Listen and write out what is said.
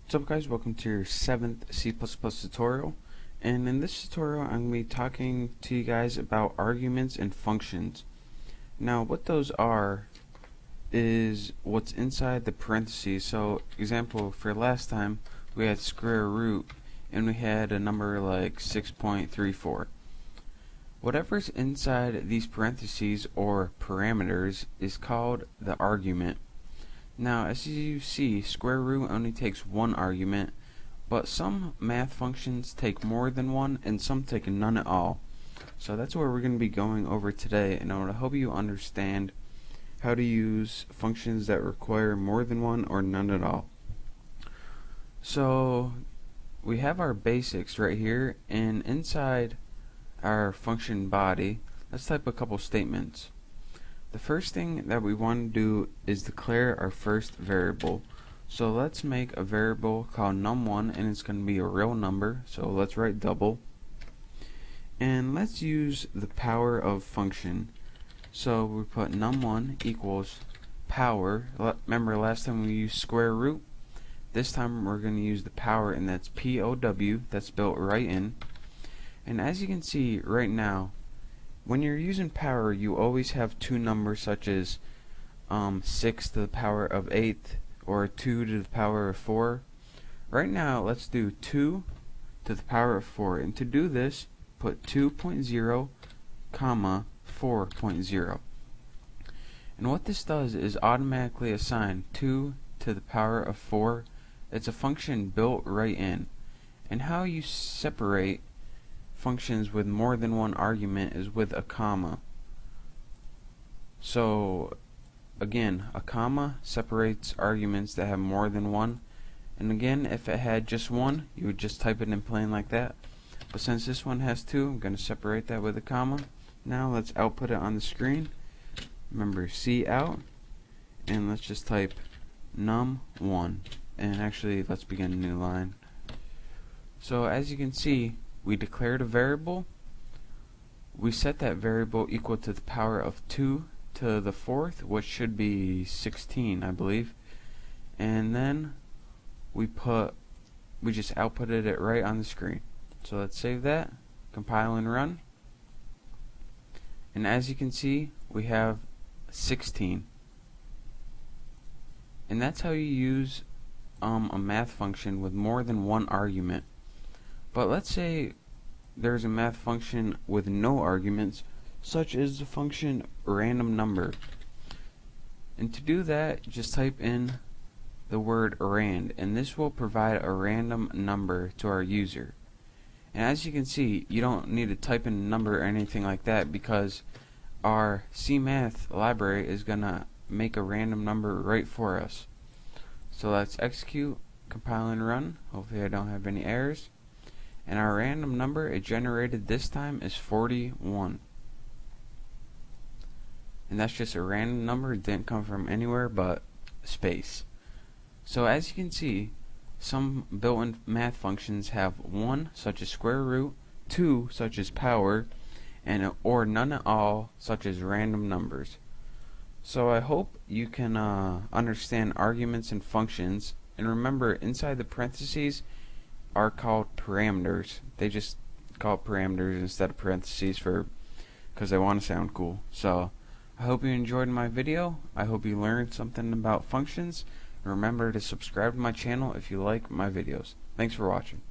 What's up guys, welcome to your 7th C++ tutorial, and in this tutorial I'm going to be talking to you guys about arguments and functions. Now what those are is what's inside the parentheses. So example, for last time we had square root and we had a number like 6.34. Whatever's inside these parentheses or parameters is called the argument. Now, as you see, square root only takes one argument, but some math functions take more than one, and some take none at all. So that's what we're going to be going over today, and I want to help you understand how to use functions that require more than one or none at all. So we have our basics right here, and inside our function body, let's type a couple statements. The first thing that we want to do is declare our first variable. So let's make a variable called num1, and it's going to be a real number, so let's write double. And let's use the power of function. So we put num1 equals power. Remember last time we used square root? This time we're going to use the power, and that's POW, that's built right in. And as you can see right now, when you're using power, you always have two numbers such as 6 to the power of 8 or 2 to the power of 4. Right now, let's do 2 to the power of 4. And to do this, put 2.0, comma, 4.0. And what this does is automatically assign 2 to the power of 4. It's a function built right in. And how you separate functions with more than one argument is with a comma. So again, a comma separates arguments that have more than one, and again, if it had just one, you would just type it in plain like that. But since this one has two, I'm going to separate that with a comma. Now let's output it on the screen. Remember, cout, and let's just type num1, and actually let's begin a new line. So as you can see, we declared a variable, we set that variable equal to the power of 2 to the 4th, which should be 16, I believe, and then we just outputted it right on the screen. So let's save that, compile and run, and as you can see, we have 16. And that's how you use a math function with more than one argument. But let's say there's a math function with no arguments, such as the function random number. And to do that, just type in the word rand, and this will provide a random number to our user. And as you can see, you don't need to type in a number or anything like that, because our CMath library is gonna make a random number right for us. So let's execute, compile and run. Hopefully I don't have any errors. And our random number it generated this time is 41. And that's just a random number. It didn't come from anywhere but space. So as you can see, some built-in math functions have 1, such as square root, 2, such as power, and or none at all, such as random numbers. So I hope you can understand arguments and functions, and remember, inside the parentheses are called parameters. They just call it parameters instead of parentheses because they want to sound cool. So I hope you enjoyed my video. I hope you learned something about functions. And remember to subscribe to my channel if you like my videos. Thanks for watching.